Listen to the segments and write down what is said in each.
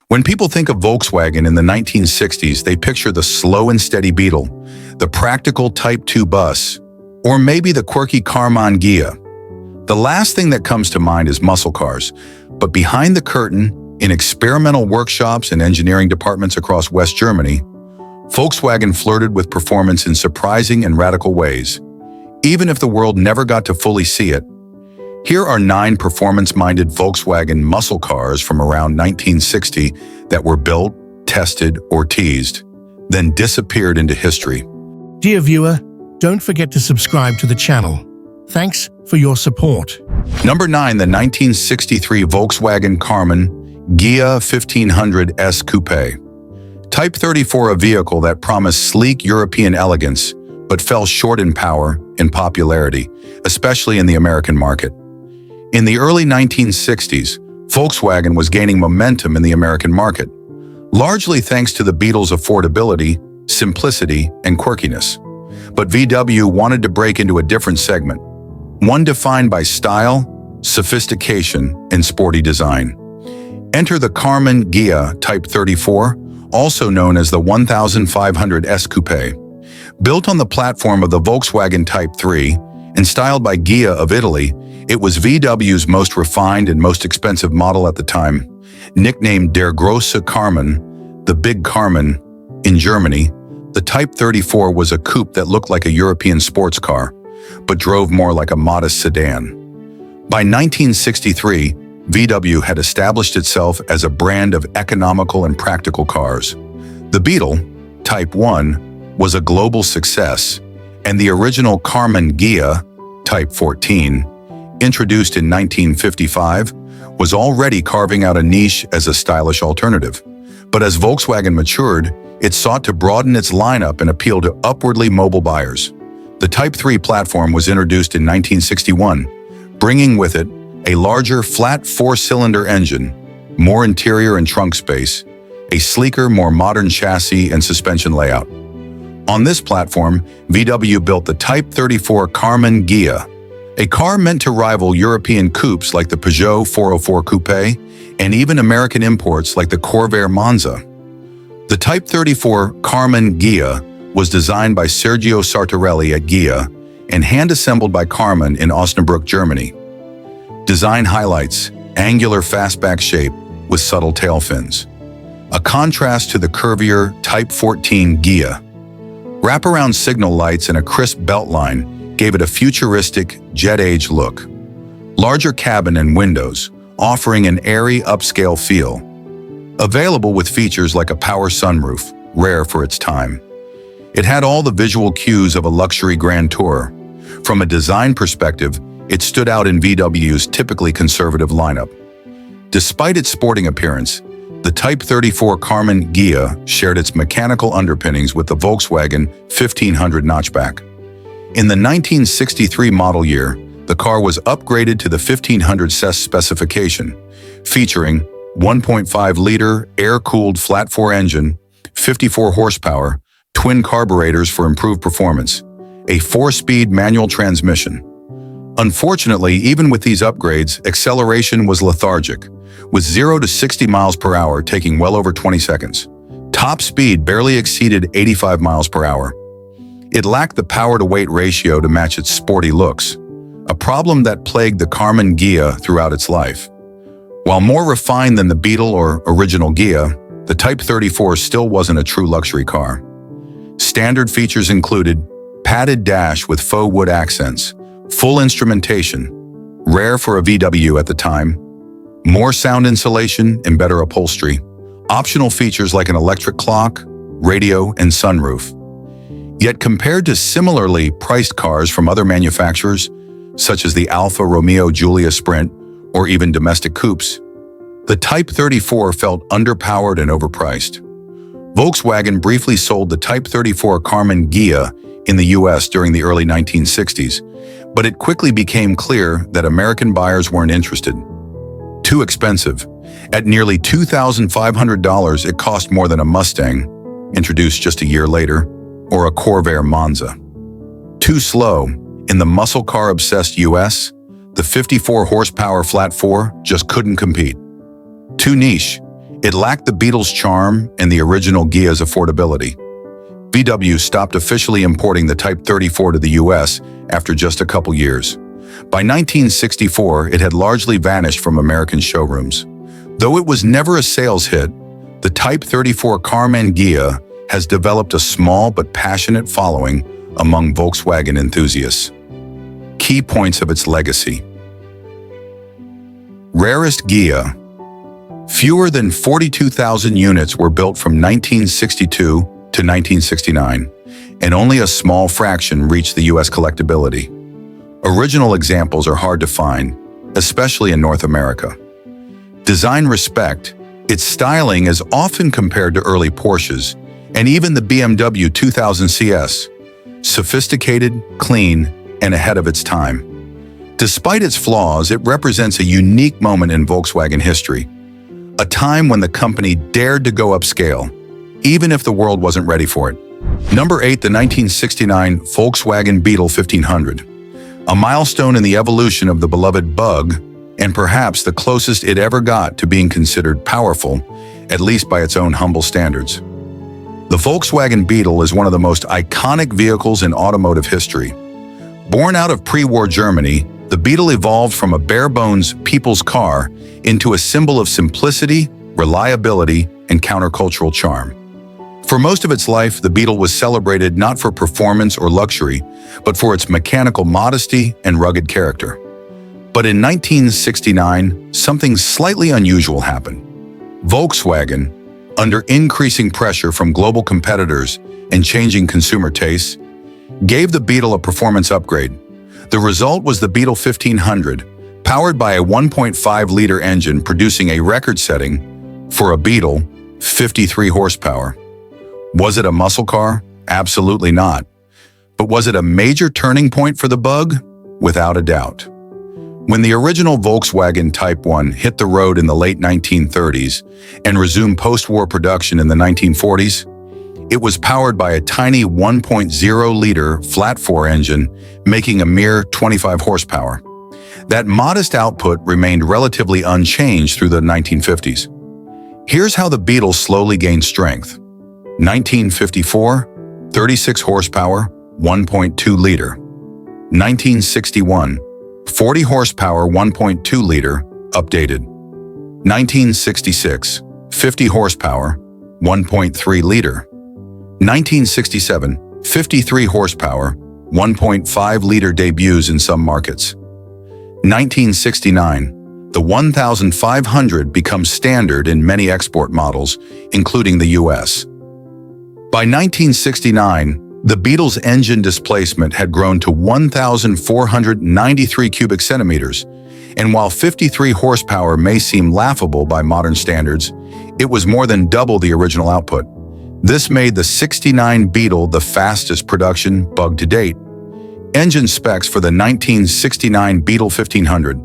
When people think of Volkswagen in the 1960s, they picture the slow and steady Beetle, the practical Type 2 bus, or maybe the quirky Carmen Ghia. The last thing that comes to mind is muscle cars, but behind the curtain, in experimental workshops and engineering departments across West Germany, Volkswagen flirted with performance in surprising and radical ways, even if the world never got to fully see it. Here are 9 performance-minded Volkswagen muscle cars from around 1960 that were built, tested, or teased, then disappeared into history. Dear viewer, don't forget to subscribe to the channel. Thanks for your support. Number 9, the 1963 Volkswagen Carmen Ghia 1500 S Coupe. Type 34, a vehicle that promised sleek European elegance, but fell short in power and popularity, especially in the American market. In the early 1960s, Volkswagen was gaining momentum in the American market, largely thanks to the Beetle's affordability, simplicity, and quirkiness. But VW wanted to break into a different segment, one defined by style, sophistication, and sporty design. Enter the Carmen Ghia Type 34, also known as the 1500 S Coupe. Built on the platform of the Volkswagen Type 3 and styled by Ghia of Italy, it was VW's most refined and most expensive model at the time. Nicknamed Der Große Carmen, the Big Carmen, in Germany, the Type 34 was a coupe that looked like a European sports car, but drove more like a modest sedan. By 1963, VW had established itself as a brand of economical and practical cars. The Beetle, Type 1, was a global success, and the original Carmen Ghia, Type 14, introduced in 1955, was already carving out a niche as a stylish alternative. But as Volkswagen matured, it sought to broaden its lineup and appeal to upwardly mobile buyers. The Type 3 platform was introduced in 1961, bringing with it a larger, flat 4-cylinder engine, more interior and trunk space, a sleeker, more modern chassis and suspension layout. On this platform, VW built the Type 34 Carmen Ghia, a car meant to rival European coupes like the Peugeot 404 Coupe and even American imports like the Corvair Monza. The Type 34 Carmen Ghia was designed by Sergio Sartorelli at Ghia and hand-assembled by Carmen in Osnabrück, Germany. Design highlights: angular fastback shape with subtle tail fins, a contrast to the curvier Type 14 Ghia. Wraparound signal lights and a crisp beltline gave it a futuristic, jet-age look. Larger cabin and windows, offering an airy, upscale feel. Available with features like a power sunroof, rare for its time. It had all the visual cues of a luxury Grand Tour. From a design perspective, it stood out in VW's typically conservative lineup. Despite its sporting appearance, the Type 34 Carmen Ghia shared its mechanical underpinnings with the Volkswagen 1500 Notchback. In the 1963 model year, the car was upgraded to the 1500 CES specification, featuring 1.5-liter air-cooled flat-4 engine, 54 horsepower, twin carburetors for improved performance, a 4-speed manual transmission. Unfortunately, even with these upgrades, acceleration was lethargic, with 0 to 60 miles per hour taking well over 20 seconds. Top speed barely exceeded 85 miles per hour. It lacked the power-to-weight ratio to match its sporty looks, a problem that plagued the Carmen Ghia throughout its life. While more refined than the Beetle or original Ghia, the Type 34 still wasn't a true luxury car. Standard features included padded dash with faux wood accents, full instrumentation, rare for a VW at the time, more sound insulation and better upholstery, optional features like an electric clock, radio, and sunroof. Yet compared to similarly priced cars from other manufacturers, such as the Alfa Romeo Giulia Sprint or even domestic coupes, the Type 34 felt underpowered and overpriced. Volkswagen briefly sold the Type 34 Carmen Ghia in the US during the early 1960s, but it quickly became clear that American buyers weren't interested. Too expensive. At nearly $2,500, it cost more than a Mustang, introduced just a year later, or a Corvair Monza. Too slow. In the muscle car-obsessed US, the 54 horsepower flat 4 just couldn't compete. Too niche. It lacked the Beetle's charm and the original Ghia's affordability. VW stopped officially importing the Type 34 to the US after just a couple years. By 1964, it had largely vanished from American showrooms. Though it was never a sales hit, the Type 34 Carmen Ghia has developed a small but passionate following among Volkswagen enthusiasts. Key points of its legacy. Rarest Ghia. Fewer than 42,000 units were built from 1962 to 1969, and only a small fraction reached the US collectability. Original examples are hard to find, especially in North America. Design respect. Its styling is often compared to early Porsches and even the BMW 2000 CS. Sophisticated, clean, and ahead of its time. Despite its flaws, it represents a unique moment in Volkswagen history, a time when the company dared to go upscale, even if the world wasn't ready for it. Number 8, the 1969 Volkswagen Beetle 1500. A milestone in the evolution of the beloved Bug, and perhaps the closest it ever got to being considered powerful, at least by its own humble standards. The Volkswagen Beetle is one of the most iconic vehicles in automotive history. Born out of pre-war Germany, the Beetle evolved from a bare-bones people's car into a symbol of simplicity, reliability, and countercultural charm. For most of its life, the Beetle was celebrated not for performance or luxury, but for its mechanical modesty and rugged character. But in 1969, something slightly unusual happened. Volkswagen, under increasing pressure from global competitors and changing consumer tastes, gave the Beetle a performance upgrade. The result was the Beetle 1500, powered by a 1.5-liter engine producing a record-setting, for a Beetle, 53 horsepower. Was it a muscle car? Absolutely not. But was it a major turning point for the Bug? Without a doubt. When the original Volkswagen Type 1 hit the road in the late 1930s and resumed post-war production in the 1940s, it was powered by a tiny 1.0-liter flat-4 engine, making a mere 25 horsepower. That modest output remained relatively unchanged through the 1950s. Here's how the Beetle slowly gained strength. 1954, 36 horsepower, 1.2-liter. 1961, 40 horsepower, 1.2-liter, updated. 1966, 50 horsepower, 1.3-liter. 1967, 53 horsepower, 1.5-liter debuts in some markets. 1969, the 1500 becomes standard in many export models, including the US. By 1969, the Beetle's engine displacement had grown to 1,493 cubic centimeters, and while 53 horsepower may seem laughable by modern standards, it was more than double the original output. This made the 69 Beetle the fastest production Bug to date. Engine specs for the 1969 Beetle 1500.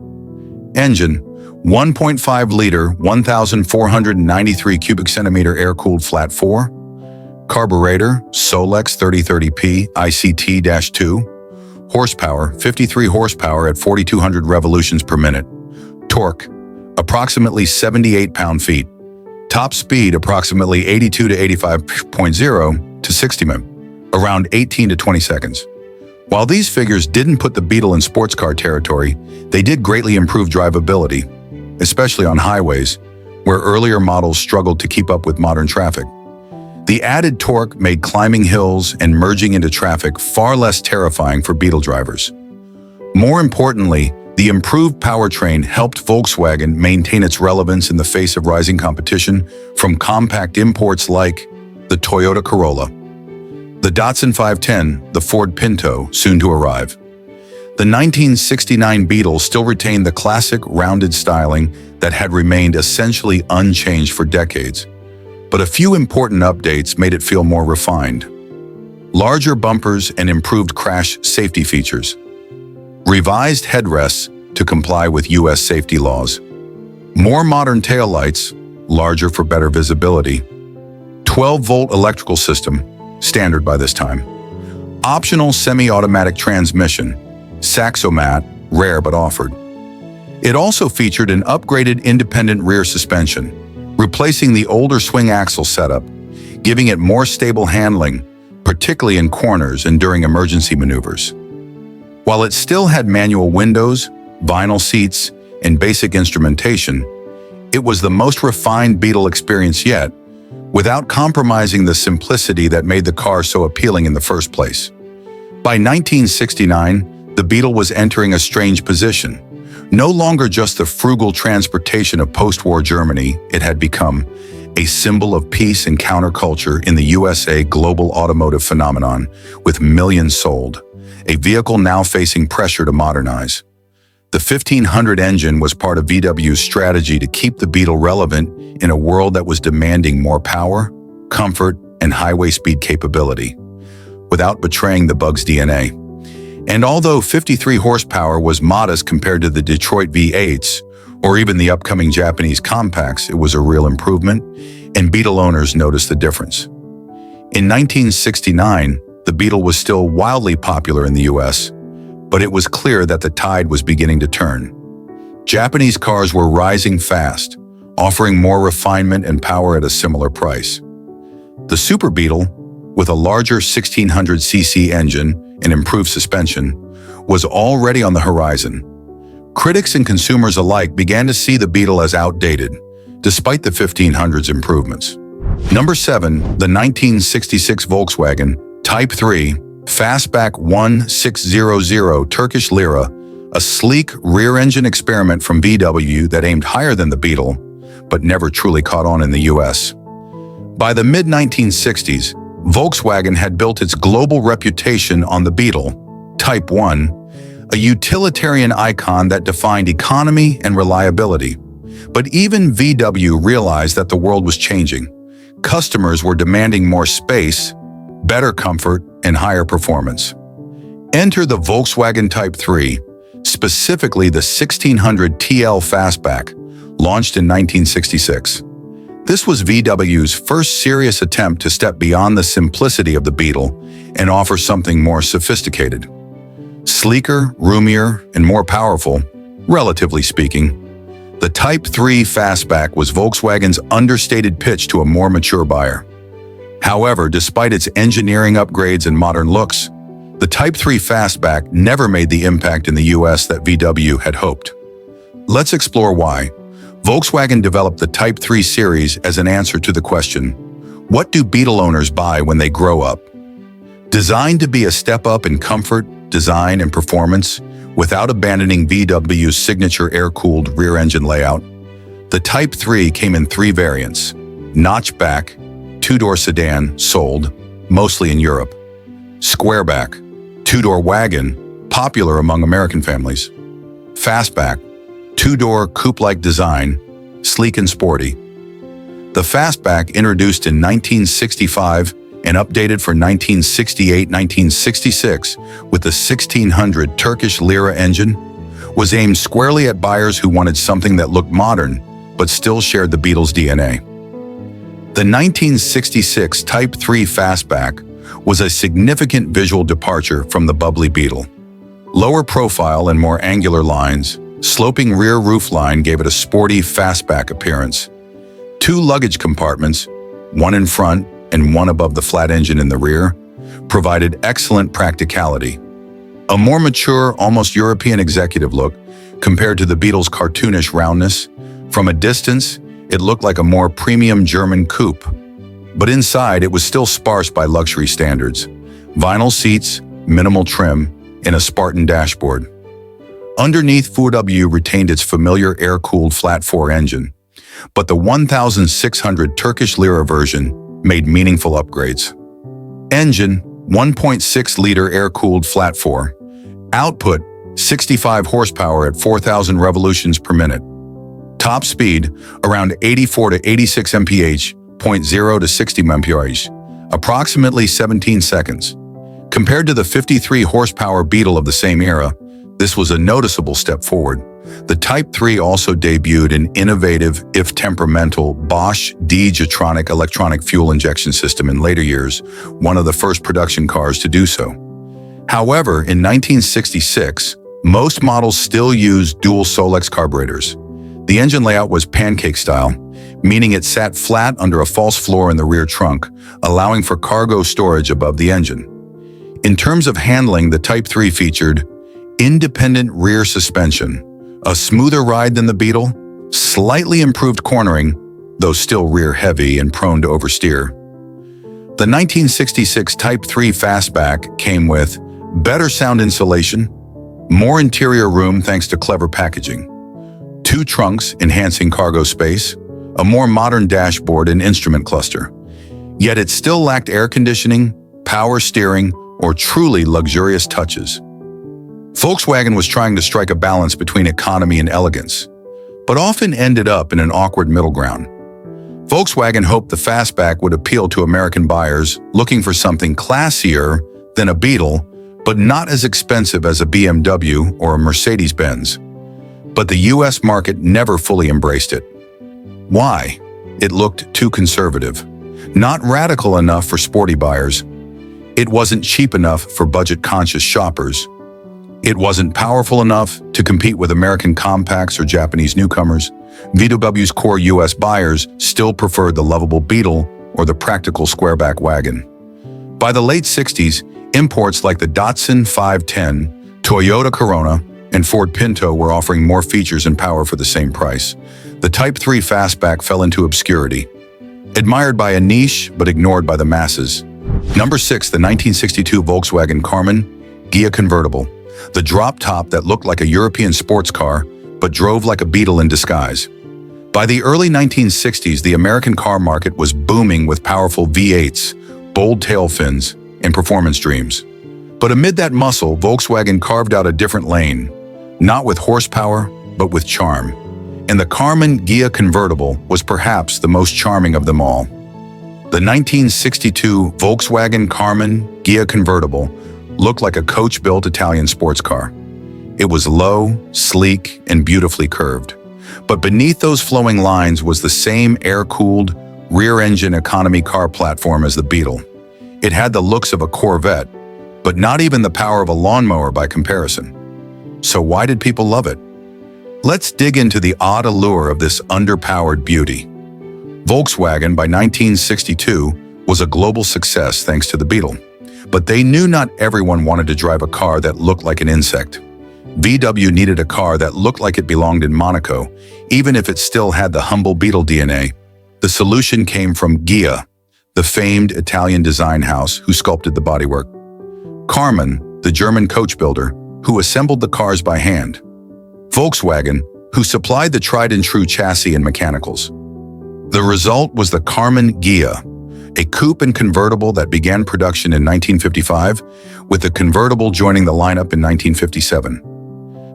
Engine, 1.5-liter, 1,493 cubic centimeter air-cooled flat 4. Carburetor, Solex 3030P ICT-2. Horsepower, 53 horsepower at 4,200 revolutions per minute. Torque, approximately 78 pound-feet. Top speed, approximately 82 to 85.0 to 60 mph, around 18 to 20 seconds. While these figures didn't put the Beetle in sports car territory, they did greatly improve drivability, especially on highways, where earlier models struggled to keep up with modern traffic. The added torque made climbing hills and merging into traffic far less terrifying for Beetle drivers. More importantly, the improved powertrain helped Volkswagen maintain its relevance in the face of rising competition from compact imports like the Toyota Corolla, the Datsun 510, the Ford Pinto, soon to arrive. The 1969 Beetle still retained the classic rounded styling that had remained essentially unchanged for decades, but a few important updates made it feel more refined. Larger bumpers and improved crash safety features. Revised headrests to comply with US safety laws. More modern taillights, larger for better visibility. 12-volt electrical system, standard by this time. Optional semi-automatic transmission, Saxomat, rare but offered. It also featured an upgraded independent rear suspension, replacing the older swing axle setup, giving it more stable handling, particularly in corners and during emergency maneuvers. While it still had manual windows, vinyl seats, and basic instrumentation, it was the most refined Beetle experience yet, without compromising the simplicity that made the car so appealing in the first place. By 1969, the Beetle was entering a strange position. No longer just the frugal transportation of post-war Germany, it had become a symbol of peace and counterculture in the USA global automotive phenomenon, with millions sold, a vehicle now facing pressure to modernize. The 1500 engine was part of VW's strategy to keep the Beetle relevant in a world that was demanding more power, comfort, and highway speed capability, without betraying the bug's DNA. And although 53 horsepower was modest compared to the Detroit V8s, or even the upcoming Japanese compacts, it was a real improvement, and Beetle owners noticed the difference. In 1969, the Beetle was still wildly popular in the US, but it was clear that the tide was beginning to turn. Japanese cars were rising fast, offering more refinement and power at a similar price. The Super Beetle, with a larger 1600cc engine and improved suspension, was already on the horizon. Critics and consumers alike began to see the Beetle as outdated, despite the 1500's improvements. Number 7, the 1966 Volkswagen Type 3 Fastback 1600 Turkish Lira, a sleek rear-engine experiment from VW that aimed higher than the Beetle, but never truly caught on in the US. By the mid-1960s, Volkswagen had built its global reputation on the Beetle, Type 1, a utilitarian icon that defined economy and reliability. But even VW realized that the world was changing. Customers were demanding more space, better comfort, and higher performance. Enter the Volkswagen Type 3, specifically the 1600 TL Fastback, launched in 1966. This was VW's first serious attempt to step beyond the simplicity of the Beetle and offer something more sophisticated. Sleeker, roomier, and more powerful, relatively speaking, the Type 3 Fastback was Volkswagen's understated pitch to a more mature buyer. However, despite its engineering upgrades and modern looks, the Type 3 Fastback never made the impact in the US that VW had hoped. Let's explore why. Volkswagen developed the Type 3 series as an answer to the question, what do Beetle owners buy when they grow up? Designed to be a step up in comfort, design, and performance, without abandoning VW's signature air-cooled rear-engine layout, the Type 3 came in 3 variants: Notchback, two-door sedan, sold, mostly in Europe; Squareback, two-door wagon, popular among American families; Fastback, two-door coupe-like design, sleek and sporty. The Fastback, introduced in 1965 and updated for 1968-1966 with the 1600 Turkish Lira engine, was aimed squarely at buyers who wanted something that looked modern but still shared the Beetle's DNA. The 1966 Type 3 Fastback was a significant visual departure from the bubbly Beetle. Lower profile and more angular lines, sloping rear roofline gave it a sporty fastback appearance. 2 luggage compartments, one in front and one above the flat engine in the rear, provided excellent practicality. A more mature, almost European executive look compared to the Beetle's cartoonish roundness. From a distance, it looked like a more premium German coupe, but inside it was still sparse by luxury standards. Vinyl seats, minimal trim, and a Spartan dashboard. Underneath, VW retained its familiar air-cooled flat-4 engine, but the 1600 Turkish Lira version made meaningful upgrades. Engine, 1.6-liter air-cooled flat-4. Output, 65 horsepower at 4,000 revolutions per minute. Top speed, around 84 to 86 mph, 0 to 60 mph, approximately 17 seconds. Compared to the 53 horsepower Beetle of the same era, this was a noticeable step forward. The Type 3 also debuted an innovative, if temperamental, Bosch D-Jetronic electronic fuel injection system in later years, one of the first production cars to do so. However, in 1966, most models still used dual Solex carburetors. The engine layout was pancake style, meaning it sat flat under a false floor in the rear trunk, allowing for cargo storage above the engine. In terms of handling, the Type 3 featured independent rear suspension, a smoother ride than the Beetle, slightly improved cornering, though still rear-heavy and prone to oversteer. The 1966 Type 3 Fastback came with better sound insulation, more interior room thanks to clever packaging, 2 trunks enhancing cargo space, a more modern dashboard and instrument cluster. Yet it still lacked air conditioning, power steering, or truly luxurious touches. Volkswagen was trying to strike a balance between economy and elegance, but often ended up in an awkward middle ground. Volkswagen hoped the Fastback would appeal to American buyers looking for something classier than a Beetle, but not as expensive as a BMW or a Mercedes-Benz. But the US market never fully embraced it. Why? It looked too conservative, not radical enough for sporty buyers. It wasn't cheap enough for budget-conscious shoppers. It wasn't powerful enough to compete with American compacts or Japanese newcomers. VW's core US buyers still preferred the lovable Beetle or the practical squareback wagon. By the late 60s, imports like the Datsun 510, Toyota Corona, and Ford Pinto were offering more features and power for the same price. The Type 3 Fastback fell into obscurity, admired by a niche but ignored by the masses. Number 6, the 1962 Volkswagen Carmen Ghia Convertible, the drop top that looked like a European sports car but drove like a Beetle in disguise. By the early 1960s, the American car market was booming with powerful V8s, bold tail fins, and performance dreams. But amid that muscle, Volkswagen carved out a different lane, not with horsepower, but with charm. And the Carmen Ghia Convertible was perhaps the most charming of them all. The 1962 Volkswagen Carmen Ghia Convertible looked like a coach-built Italian sports car. It was low, sleek, and beautifully curved. But beneath those flowing lines was the same air-cooled, rear-engine economy car platform as the Beetle. It had the looks of a Corvette, but not even the power of a lawnmower by comparison. So why did people love it? Let's dig into the odd allure of this underpowered beauty. Volkswagen, by 1962, was a global success thanks to the Beetle. But they knew not everyone wanted to drive a car that looked like an insect. VW needed a car that looked like it belonged in Monaco, even if it still had the humble Beetle DNA. The solution came from Ghia, the famed Italian design house who sculpted the bodywork. Carmen, the German coach builder, who assembled the cars by hand. Volkswagen, who supplied the tried-and-true chassis and mechanicals. The result was the Carmen Ghia, a coupe and convertible that began production in 1955, with the convertible joining the lineup in 1957.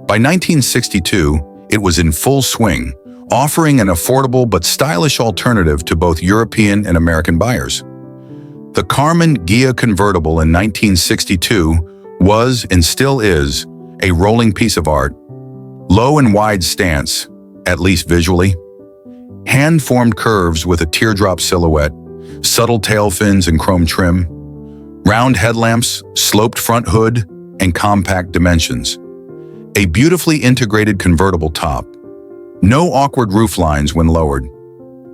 By 1962, it was in full swing, offering an affordable but stylish alternative to both European and American buyers. The Carmen Ghia Convertible in 1962 was, and still is, a rolling piece of art. Low and wide stance, at least visually. Hand-formed curves with a teardrop silhouette, subtle tail fins and chrome trim, round headlamps, sloped front hood, and compact dimensions. A beautifully integrated convertible top. No awkward roof lines when lowered.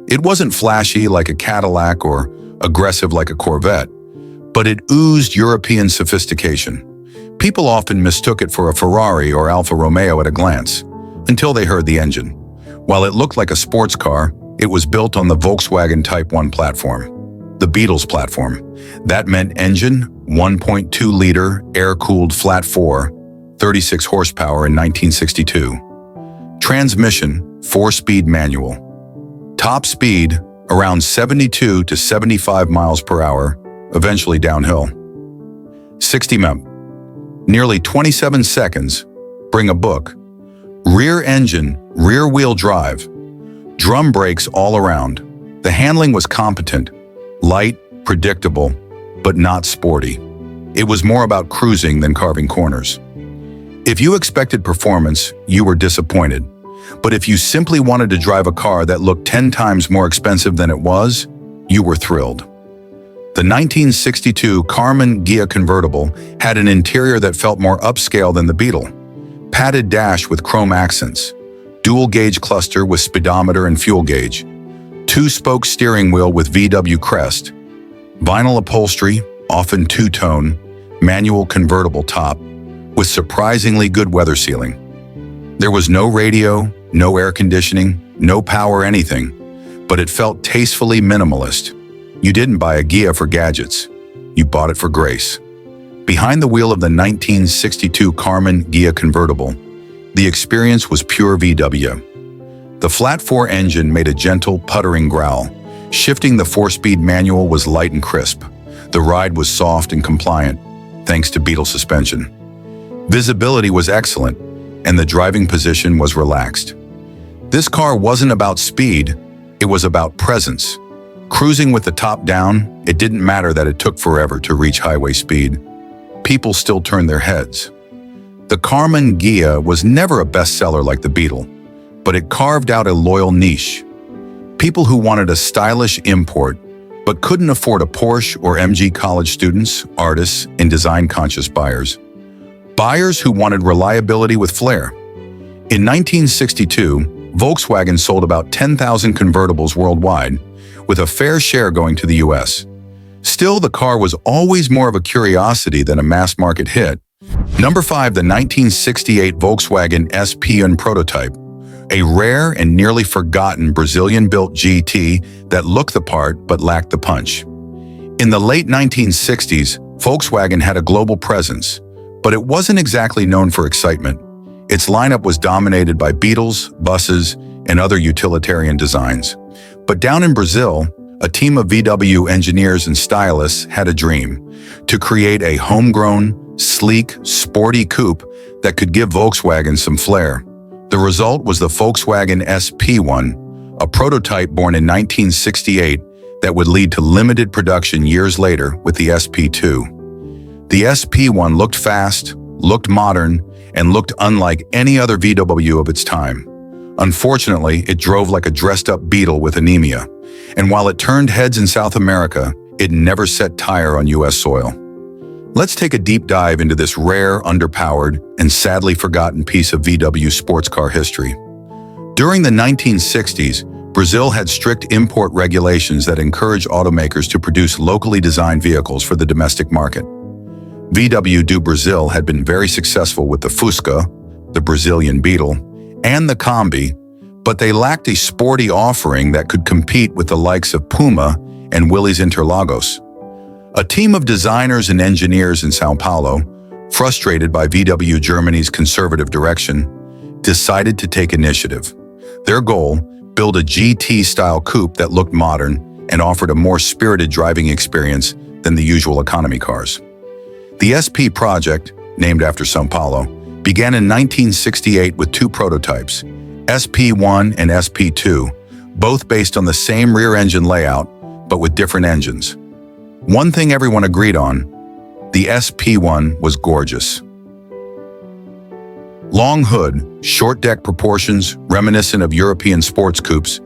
It wasn't flashy like a Cadillac or aggressive like a Corvette, but it oozed European sophistication. People often mistook it for a Ferrari or Alfa Romeo at a glance, until they heard the engine. While it looked like a sports car, it was built on the Volkswagen Type 1 platform, the Beetle's platform. That meant engine, 1.2-liter, air-cooled flat 4, 36 horsepower in 1962. Transmission, 4-speed manual. Top speed, around 72 to 75 miles per hour, eventually downhill. 60 mph. Nearly 27 seconds, bring a book. Rear engine, rear-wheel drive. Drum brakes all around. The handling was competent, light, predictable, but not sporty. It was more about cruising than carving corners. If you expected performance, you were disappointed. But if you simply wanted to drive a car that looked 10 times more expensive than it was, you were thrilled. The 1962 Carmen Ghia Convertible had an interior that felt more upscale than the Beetle. Padded dash with chrome accents, dual-gauge cluster with speedometer and fuel gauge, two-spoke steering wheel with VW crest, vinyl upholstery, often two-tone, manual convertible top, with surprisingly good weather sealing. There was no radio, no air conditioning, no power anything, but it felt tastefully minimalist. You didn't buy a Ghia for gadgets, you bought it for grace. Behind the wheel of the 1962 Carmen Ghia convertible, the experience was pure VW. The flat-4 engine made a gentle, puttering growl. Shifting the 4-speed manual was light and crisp. The ride was soft and compliant, thanks to Beetle suspension. Visibility was excellent, and the driving position was relaxed. This car wasn't about speed, it was about presence. Cruising with the top down, it didn't matter that it took forever to reach highway speed. People still turned their heads. The Carmen Ghia was never a bestseller like the Beetle, but it carved out a loyal niche. People who wanted a stylish import, but couldn't afford a Porsche or MG, college students, artists, and design-conscious buyers. Buyers who wanted reliability with flair. In 1962, Volkswagen sold about 10,000 convertibles worldwide, with a fair share going to the US. Still, the car was always more of a curiosity than a mass-market hit. Number 5, the 1968 Volkswagen SP Prototype, a rare and nearly forgotten Brazilian-built GT that looked the part but lacked the punch. In the late 1960s, Volkswagen had a global presence, but it wasn't exactly known for excitement. Its lineup was dominated by Beetles, buses, and other utilitarian designs. But down in Brazil, a team of VW engineers and stylists had a dream: to create a homegrown, sleek, sporty coupe that could give Volkswagen some flair. The result was the Volkswagen SP1, a prototype born in 1968 that would lead to limited production years later with the SP2. The SP1 looked fast, looked modern, and looked unlike any other VW of its time. Unfortunately, it drove like a dressed-up Beetle with anemia, and while it turned heads in South America, it never set tire on US soil. Let's take a deep dive into this rare, underpowered, and sadly forgotten piece of VW sports car history. During the 1960s, Brazil had strict import regulations that encouraged automakers to produce locally designed vehicles for the domestic market. VW do Brazil had been very successful with the Fusca, the Brazilian Beetle, and the Combi, but they lacked a sporty offering that could compete with the likes of Puma and Willys Interlagos. A team of designers and engineers in São Paulo, frustrated by VW Germany's conservative direction, decided to take initiative. Their goal: build a GT-style coupe that looked modern and offered a more spirited driving experience than the usual economy cars. The SP project, named after São Paulo, began in 1968 with two prototypes, SP1 and SP2, both based on the same rear engine layout, but with different engines. One thing everyone agreed on: the SP1 was gorgeous. Long hood, short deck proportions reminiscent of European sports coupes,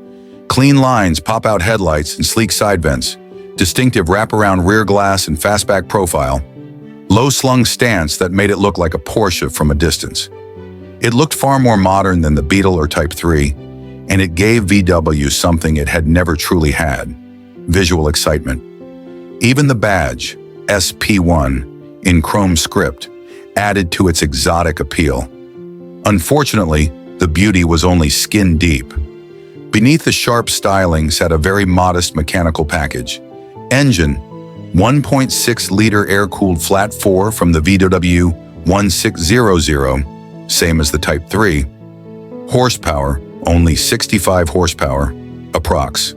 clean lines, pop-out headlights, and sleek side vents, distinctive wraparound rear glass and fastback profile, low-slung stance that made it look like a Porsche from a distance. It looked far more modern than the Beetle or Type 3, and it gave VW something it had never truly had: visual excitement. Even the badge, SP1, in chrome script, added to its exotic appeal. Unfortunately, the beauty was only skin deep. Beneath the sharp styling sat a very modest mechanical package. Engine: 1.6-liter air-cooled flat 4 from the VW 1600, same as the Type 3. Horsepower: only 65 horsepower, approx.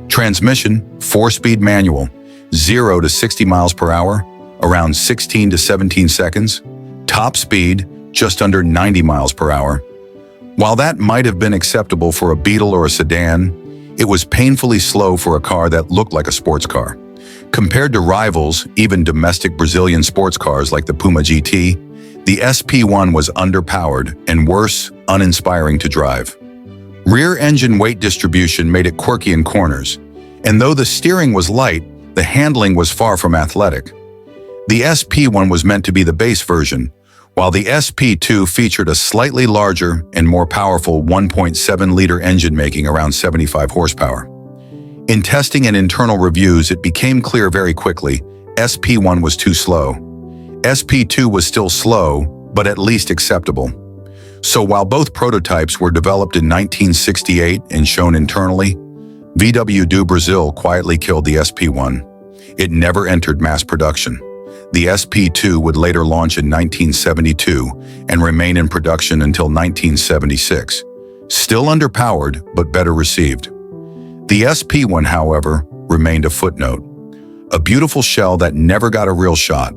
Transmission: 4-speed manual, 0 to 60 miles per hour, around 16 to 17 seconds. Top speed: just under 90 miles per hour. While that might have been acceptable for a Beetle or a sedan, it was painfully slow for a car that looked like a sports car. Compared to rivals, even domestic Brazilian sports cars like the Puma GT, the SP1 was underpowered and, worse, uninspiring to drive. Rear engine weight distribution made it quirky in corners, and though the steering was light, the handling was far from athletic. The SP1 was meant to be the base version, while the SP2 featured a slightly larger and more powerful 1.7-liter engine making around 75 horsepower. In testing and internal reviews, it became clear very quickly, SP1 was too slow. SP2 was still slow, but at least acceptable. So while both prototypes were developed in 1968 and shown internally, VW do Brazil quietly killed the SP1. It never entered mass production. The SP2 would later launch in 1972 and remain in production until 1976. Still underpowered, but better received. The SP1, however, remained a footnote. A beautiful shell that never got a real shot.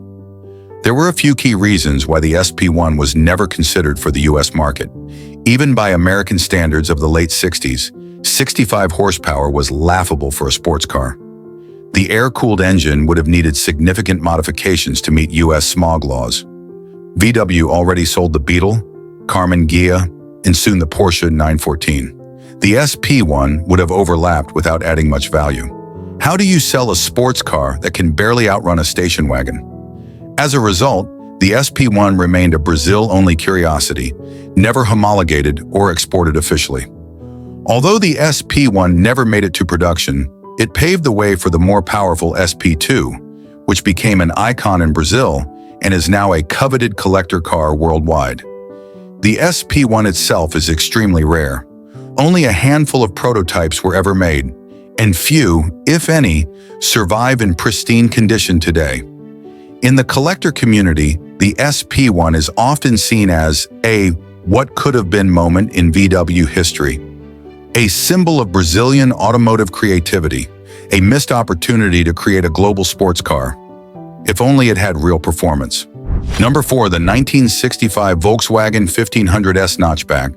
There were a few key reasons why the SP1 was never considered for the US market. Even by American standards of the late 60s, 65 horsepower was laughable for a sports car. The air-cooled engine would have needed significant modifications to meet US smog laws. VW already sold the Beetle, Carmen Ghia, and soon the Porsche 914. The SP1 would have overlapped without adding much value. How do you sell a sports car that can barely outrun a station wagon? As a result, the SP1 remained a Brazil-only curiosity, never homologated or exported officially. Although the SP1 never made it to production, it paved the way for the more powerful SP2, which became an icon in Brazil and is now a coveted collector car worldwide. The SP1 itself is extremely rare. Only a handful of prototypes were ever made, and few, if any, survive in pristine condition today. In the collector community, the SP1 is often seen as a what could have been moment in VW history, a symbol of Brazilian automotive creativity, a missed opportunity to create a global sports car. If only it had real performance. Number 4, the 1965 Volkswagen 1500S Notchback.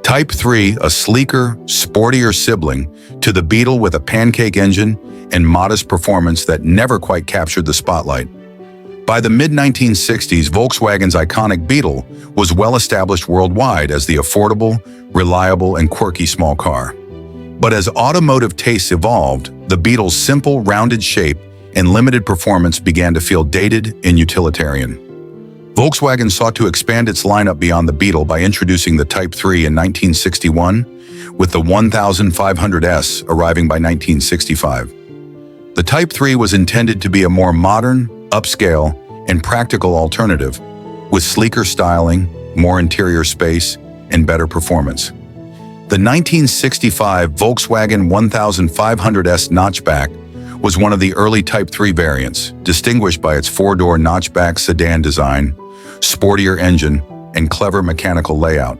Type 3, a sleeker, sportier sibling to the Beetle with a pancake engine and modest performance that never quite captured the spotlight. By the mid-1960s, Volkswagen's iconic Beetle was well established worldwide as the affordable, reliable, and quirky small car. But as automotive tastes evolved, the Beetle's simple, rounded shape and limited performance began to feel dated and utilitarian. Volkswagen sought to expand its lineup beyond the Beetle by introducing the Type 3 in 1961, with the 1500S arriving by 1965. The Type 3 was intended to be a more modern, upscale, and practical alternative, with sleeker styling, more interior space, and better performance. The 1965 Volkswagen 1500S Notchback was one of the early Type 3 variants, distinguished by its four-door notchback sedan design, sportier engine, and clever mechanical layout.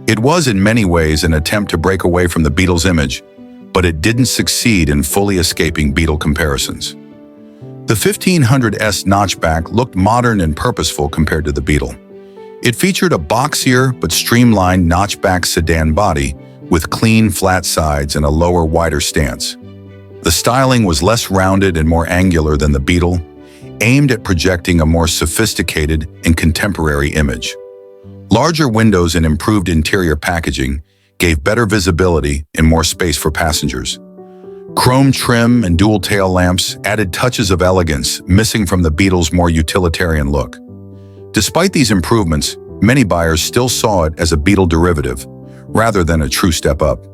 It was in many ways an attempt to break away from the Beetle's image, but it didn't succeed in fully escaping Beetle comparisons. The 1500S Notchback looked modern and purposeful compared to the Beetle. It featured a boxier but streamlined notchback sedan body with clean, flat sides and a lower, wider stance. The styling was less rounded and more angular than the Beetle, aimed at projecting a more sophisticated and contemporary image. Larger windows and improved interior packaging gave better visibility and more space for passengers. Chrome trim and dual tail lamps added touches of elegance missing from the Beetle's more utilitarian look. Despite these improvements, many buyers still saw it as a Beetle derivative, rather than a true step up.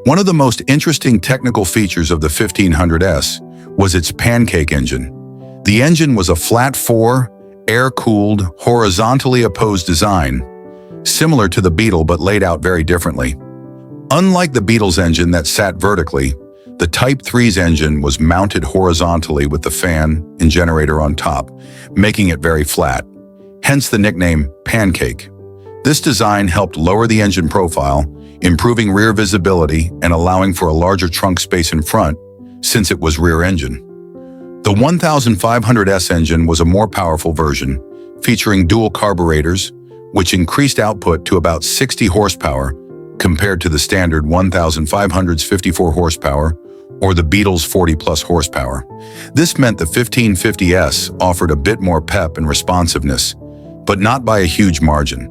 One of the most interesting technical features of the 1500S was its pancake engine. The engine was a flat-4, air-cooled, horizontally opposed design, similar to the Beetle but laid out very differently. Unlike the Beetle's engine that sat vertically, the Type 3's engine was mounted horizontally with the fan and generator on top, making it very flat, hence the nickname Pancake. This design helped lower the engine profile, improving rear visibility and allowing for a larger trunk space in front, since it was rear engine. The 1500S engine was a more powerful version, featuring dual carburetors, which increased output to about 60 horsepower compared to the standard 1500's 54 horsepower or the Beetle's 40-plus horsepower. This meant the 1550S offered a bit more pep and responsiveness, but not by a huge margin.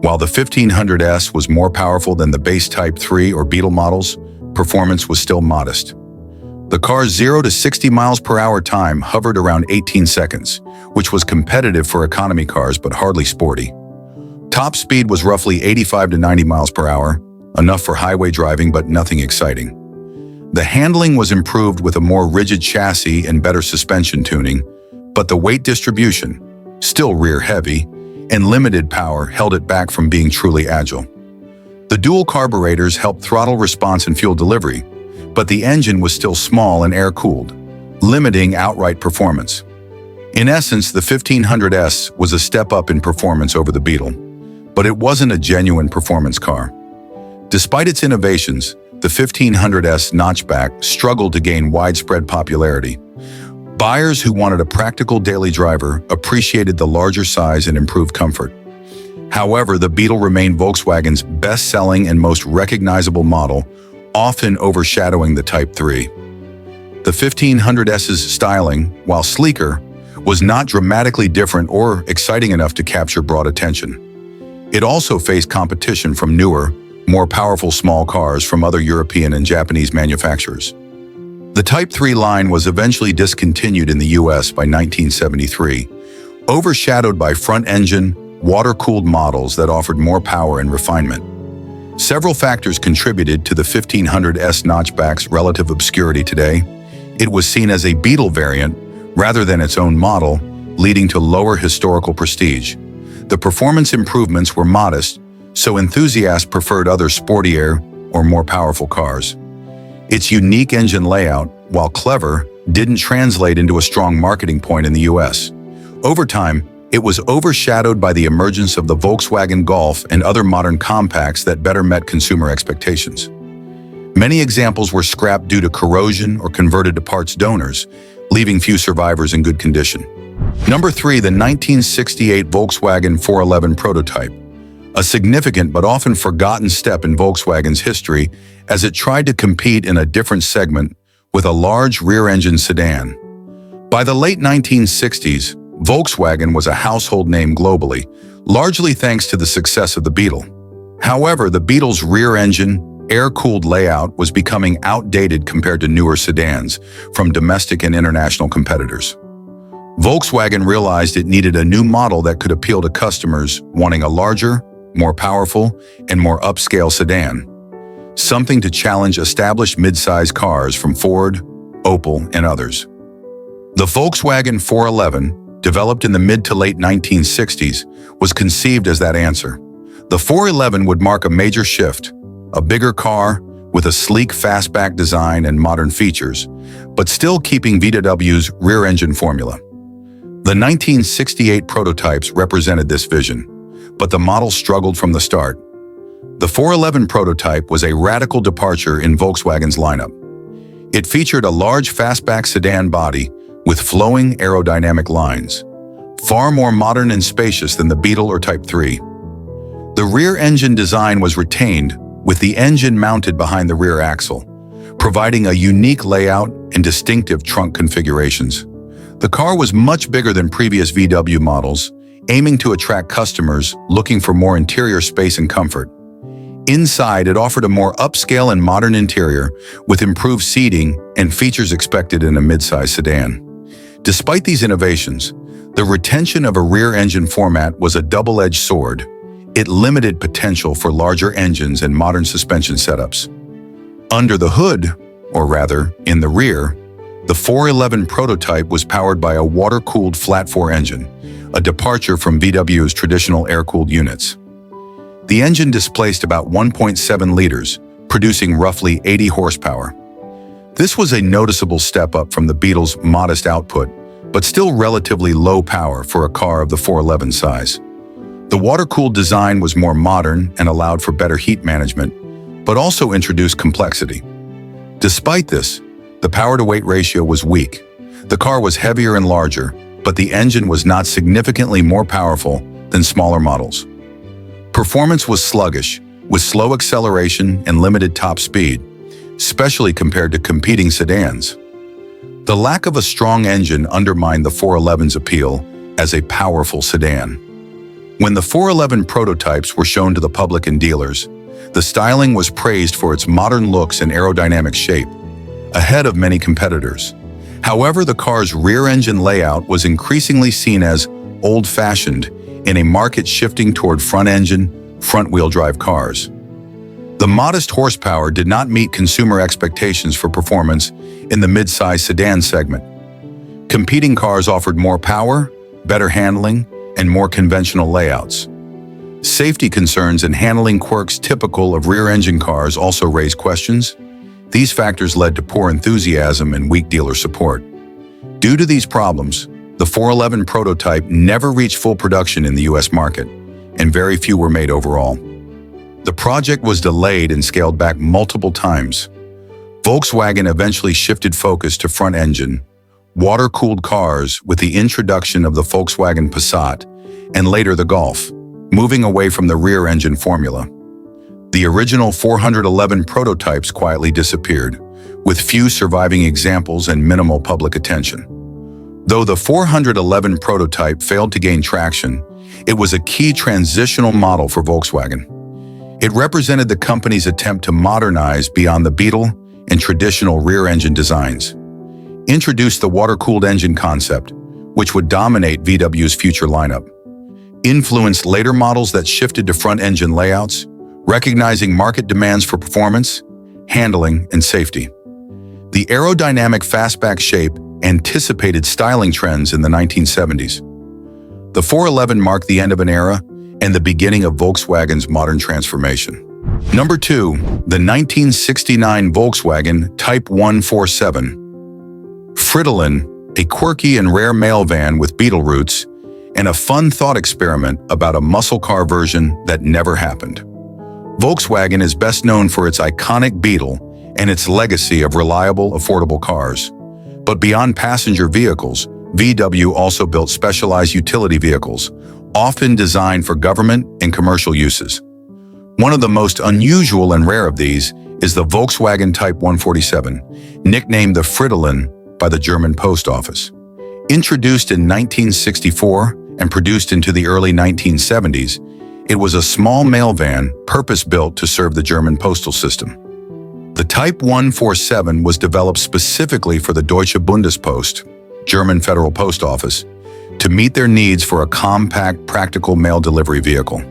While the 1500S was more powerful than the base Type 3 or Beetle models, performance was still modest. The car's 0 to 60 miles per hour time hovered around 18 seconds, which was competitive for economy cars but hardly sporty. Top speed was roughly 85 to 90 miles per hour, enough for highway driving but nothing exciting. The handling was improved with a more rigid chassis and better suspension tuning, but the weight distribution, still rear-heavy, and limited power held it back from being truly agile. The dual carburetors helped throttle response and fuel delivery, but the engine was still small and air-cooled, limiting outright performance. In essence, the 1500S was a step up in performance over the Beetle, but it wasn't a genuine performance car. Despite its innovations, the 1500S Notchback struggled to gain widespread popularity. Buyers who wanted a practical daily driver appreciated the larger size and improved comfort. However, the Beetle remained Volkswagen's best-selling and most recognizable model, often overshadowing the Type 3. The 1500S's styling, while sleeker, was not dramatically different or exciting enough to capture broad attention. It also faced competition from newer, more powerful small cars from other European and Japanese manufacturers. The Type 3 line was eventually discontinued in the US by 1973, overshadowed by front-engine, water-cooled models that offered more power and refinement. Several factors contributed to the 1500S Notchback's relative obscurity today. It was seen as a Beetle variant rather than its own model, leading to lower historical prestige. The performance improvements were modest, so enthusiasts preferred other sportier or more powerful cars. Its unique engine layout, while clever, didn't translate into a strong marketing point in the US. Over time, it was overshadowed by the emergence of the Volkswagen Golf and other modern compacts that better met consumer expectations. Many examples were scrapped due to corrosion or converted to parts donors, leaving few survivors in good condition. Number 3, the 1968 Volkswagen 411 Prototype. A significant but often forgotten step in Volkswagen's history as it tried to compete in a different segment with a large rear-engine sedan. By the late 1960s, Volkswagen was a household name globally, largely thanks to the success of the Beetle. However, the Beetle's rear-engine, air-cooled layout was becoming outdated compared to newer sedans from domestic and international competitors. Volkswagen realized it needed a new model that could appeal to customers wanting a larger, more powerful, and more upscale sedan, something to challenge established mid-size cars from Ford, Opel, and others. The Volkswagen 411, developed in the mid to late 1960s, was conceived as that answer. The 411 would mark a major shift, a bigger car with a sleek fastback design and modern features, but still keeping VW's rear-engine formula. The 1968 prototypes represented this vision, but the model struggled from the start. The 411 prototype was a radical departure in Volkswagen's lineup. It featured a large fastback sedan body with flowing aerodynamic lines, far more modern and spacious than the Beetle or Type 3. The rear engine design was retained, with the engine mounted behind the rear axle, providing a unique layout and distinctive trunk configurations. The car was much bigger than previous VW models, aiming to attract customers looking for more interior space and comfort. Inside, it offered a more upscale and modern interior with improved seating and features expected in a midsize sedan. Despite these innovations, the retention of a rear-engine format was a double-edged sword. It limited potential for larger engines and modern suspension setups. Under the hood, or rather, in the rear, the 411 prototype was powered by a water-cooled flat-four engine, a departure from VW's traditional air-cooled units. The engine displaced about 1.7 liters, producing roughly 80 horsepower. This was a noticeable step up from the Beetle's modest output, but still relatively low power for a car of the 411 size. The water-cooled design was more modern and allowed for better heat management, but also introduced complexity. Despite this, the power-to-weight ratio was weak. The car was heavier and larger, but the engine was not significantly more powerful than smaller models. Performance was sluggish, with slow acceleration and limited top speed, especially compared to competing sedans. The lack of a strong engine undermined the 411's appeal as a powerful sedan. When the 411 prototypes were shown to the public and dealers, the styling was praised for its modern looks and aerodynamic shape, ahead of many competitors. However, the car's rear-engine layout was increasingly seen as old-fashioned in a market shifting toward front-engine, front-wheel drive cars. The The modest horsepower did not meet consumer expectations for performance in the mid-size sedan segment. Competing cars offered more power, better handling, and more conventional layouts. Safety concerns and handling quirks typical of rear-engine cars also raised questions. These factors led to poor enthusiasm and weak dealer support. Due to these problems, the 411 prototype never reached full production in the US market, and very few were made overall. The project was delayed and scaled back multiple times. Volkswagen eventually shifted focus to front-engine, water-cooled cars with the introduction of the Volkswagen Passat and later the Golf, moving away from the rear-engine formula. The original 411 prototypes quietly disappeared, with few surviving examples and minimal public attention. Though the 411 prototype failed to gain traction, it was a key transitional model for Volkswagen. It represented the company's attempt to modernize beyond the Beetle and traditional rear-engine designs. Introduced the water-cooled engine concept, which would dominate VW's future lineup. Influenced later models that shifted to front-engine layouts, recognizing market demands for performance, handling, and safety. The aerodynamic fastback shape anticipated styling trends in the 1970s. The 411 marked the end of an era and the beginning of Volkswagen's modern transformation. Number 2, the 1969 Volkswagen Type 147. Fridolin, a quirky and rare male van with Beetle roots, and a fun thought experiment about a muscle car version that never happened. Volkswagen is best known for its iconic Beetle and its legacy of reliable, affordable cars. But beyond passenger vehicles, VW also built specialized utility vehicles, often designed for government and commercial uses. One of the most unusual and rare of these is the Volkswagen Type 147, nicknamed the Fridolin by the German Post Office. Introduced in 1964 and produced into the early 1970s, it was a small mail van purpose-built to serve the German postal system. The Type 147 was developed specifically for the Deutsche Bundespost, German Federal Post Office, to meet their needs for a compact, practical mail delivery vehicle.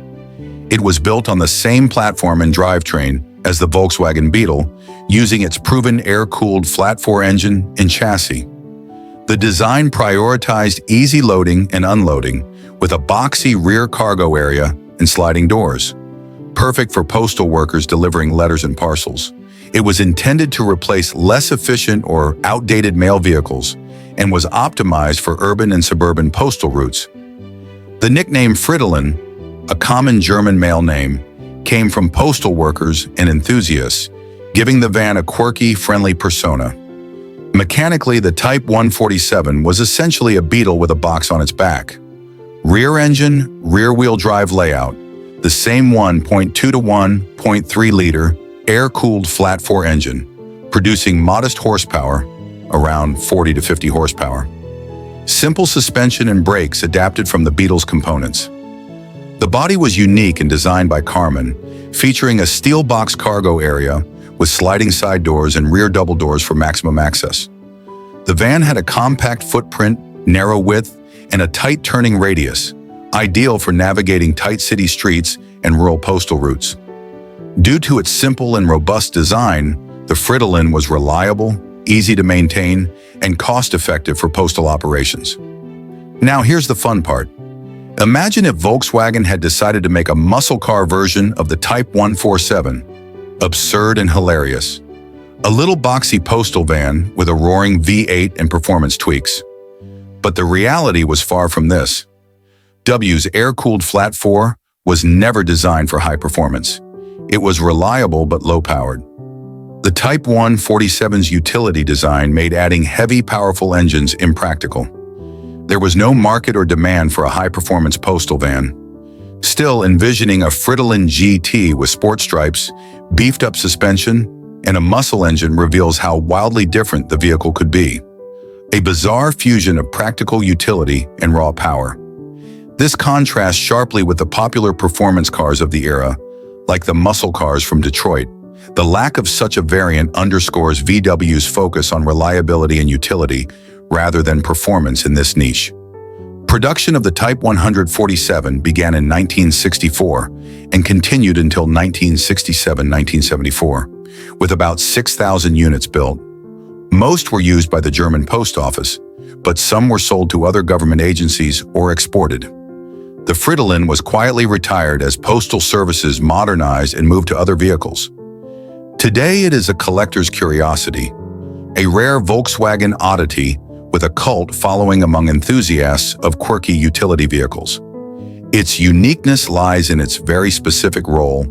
It was built on the same platform and drivetrain as the Volkswagen Beetle, using its proven air-cooled flat-4 engine and chassis. The design prioritized easy loading and unloading, with a boxy rear cargo area and sliding doors. Perfect for postal workers delivering letters and parcels. It was intended to replace less efficient or outdated mail vehicles and was optimized for urban and suburban postal routes. The nickname Fridolin, a common German mail name, came from postal workers and enthusiasts, giving the van a quirky, friendly persona. Mechanically, the Type 147 was essentially a Beetle with a box on its back. Rear engine, rear-wheel drive layout, the same 1.2 to 1.3-liter air-cooled flat-4 engine, producing modest horsepower, around 40 to 50 horsepower. Simple suspension and brakes adapted from the Beetle's components. The body was unique and designed by Carmen, featuring a steel box cargo area with sliding side doors and rear double doors for maximum access. The van had a compact footprint, narrow width, and a tight turning radius, ideal for navigating tight city streets and rural postal routes. Due to its simple and robust design, the Fridolin was reliable, easy to maintain, and cost-effective for postal operations. Now here's the fun part. Imagine if Volkswagen had decided to make a muscle car version of the Type 147. Absurd and hilarious. A little boxy postal van with a roaring V8 and performance tweaks. But the reality was far from this. W's air-cooled flat-4 was never designed for high performance. It was reliable but low-powered. The Type 147's utility design made adding heavy, powerful engines impractical. There was no market or demand for a high-performance postal van. Still, envisioning a Fridolin GT with sport stripes, beefed-up suspension, and a muscle engine reveals how wildly different the vehicle could be. A bizarre fusion of practical utility and raw power. This contrasts sharply with the popular performance cars of the era, like the muscle cars from Detroit. The lack of such a variant underscores VW's focus on reliability and utility rather than performance in this niche. Production of the Type 147 began in 1964 and continued until 1967-1974, with about 6,000 units built. Most were used by the German post office, but some were sold to other government agencies or exported. The Fridolin was quietly retired as postal services modernized and moved to other vehicles. Today it is a collector's curiosity, a rare Volkswagen oddity with a cult following among enthusiasts of quirky utility vehicles. Its uniqueness lies in its very specific role,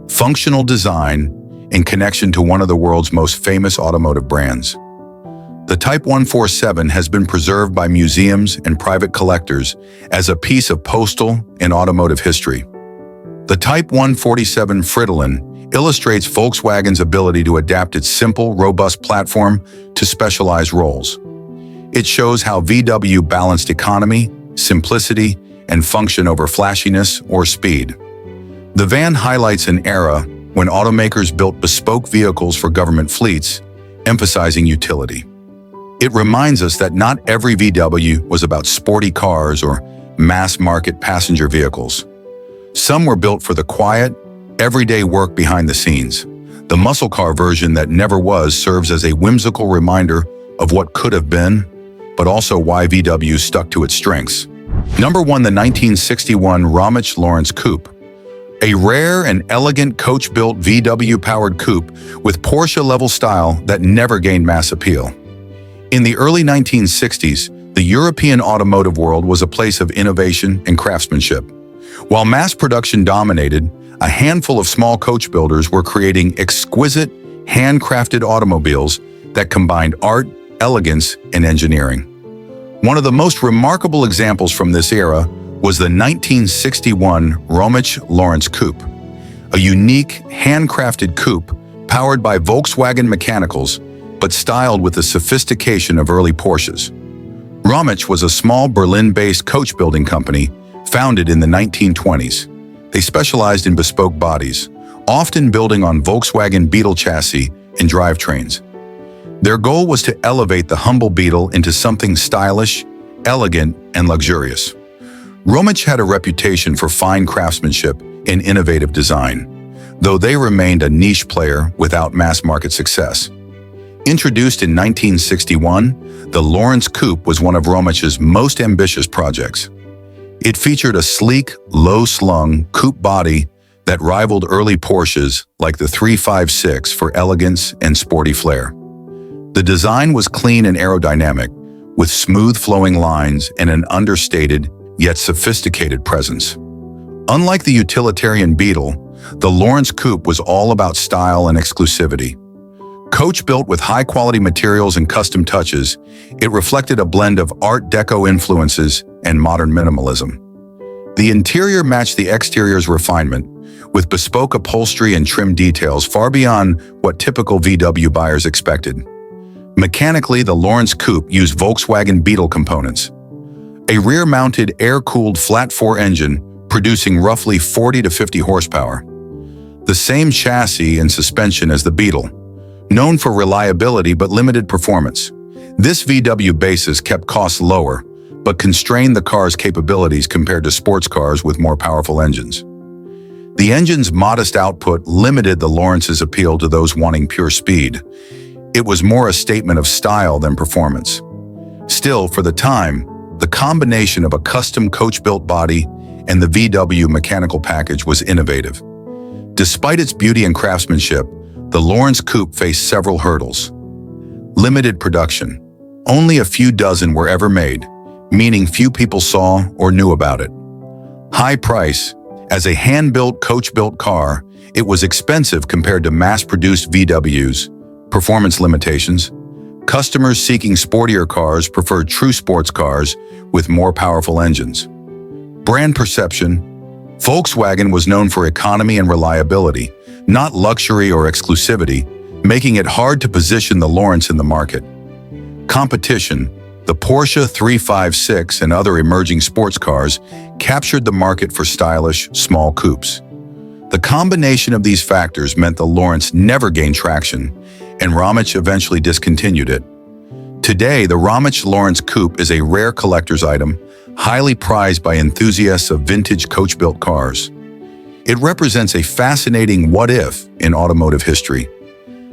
functional design, and connection to one of the world's most famous automotive brands. The Type 147 has been preserved by museums and private collectors as a piece of postal and automotive history. The Type 147 Fridolin illustrates Volkswagen's ability to adapt its simple, robust platform to specialized roles. It shows how VW balanced economy, simplicity, and function over flashiness or speed. The van highlights an era when automakers built bespoke vehicles for government fleets, emphasizing utility. It reminds us that not every VW was about sporty cars or mass-market passenger vehicles. Some were built for the quiet, everyday work behind the scenes. The muscle car version that never was serves as a whimsical reminder of what could have been, but also why VW stuck to its strengths. Number 1, the 1961 Ramich Lawrence Coupe. A rare and elegant coach-built VW-powered coupe with Porsche-level style that never gained mass appeal. In the early 1960s, the European automotive world was a place of innovation and craftsmanship. While mass production dominated, a handful of small coach builders were creating exquisite, handcrafted automobiles that combined art, elegance, and engineering. One of the most remarkable examples from this era was the 1961 Ramich Lawrence Coupe, a unique, handcrafted coupe powered by Volkswagen mechanicals, but styled with the sophistication of early Porsches. Ramich was a small Berlin-based coach building company founded in the 1920s. They specialized in bespoke bodies, often building on Volkswagen Beetle chassis and drivetrains. Their goal was to elevate the humble Beetle into something stylish, elegant, and luxurious. Ramich had a reputation for fine craftsmanship and innovative design, though they remained a niche player without mass-market success. Introduced in 1961, the Lawrence Coupe was one of Ramich's most ambitious projects. It featured a sleek, low-slung coupe body that rivaled early Porsches like the 356 for elegance and sporty flair. The design was clean and aerodynamic, with smooth flowing lines and an understated yet sophisticated presence. Unlike the utilitarian Beetle, the Lawrence Coupe was all about style and exclusivity. Coach built with high-quality materials and custom touches, it reflected a blend of Art Deco influences and modern minimalism. The interior matched the exterior's refinement, with bespoke upholstery and trim details far beyond what typical VW buyers expected. Mechanically, the Lawrence Coupe used Volkswagen Beetle components. A rear-mounted, air-cooled flat-four engine producing roughly 40 to 50 horsepower. The same chassis and suspension as the Beetle, known for reliability but limited performance. This VW basis kept costs lower, but constrained the car's capabilities compared to sports cars with more powerful engines. The engine's modest output limited the Lawrence's appeal to those wanting pure speed. It was more a statement of style than performance. Still, for the time, the combination of a custom coach-built body and the VW mechanical package was innovative. Despite its beauty and craftsmanship, the Lawrence Coupe faced several hurdles. Limited production. Only a few dozen were ever made, meaning few people saw or knew about it. High price. As a hand-built, coach-built car, it was expensive compared to mass-produced VWs. Performance limitations. Customers seeking sportier cars preferred true sports cars with more powerful engines. Brand perception. Volkswagen was known for economy and reliability, not luxury or exclusivity, making it hard to position the Lawrence in the market. Competition. The Porsche 356 and other emerging sports cars captured the market for stylish, small coupes. The combination of these factors meant the Lawrence never gained traction, and Ramich eventually discontinued it. Today, the Ramich Lawrence Coupe is a rare collector's item, highly prized by enthusiasts of vintage coach-built cars. It represents a fascinating what-if in automotive history,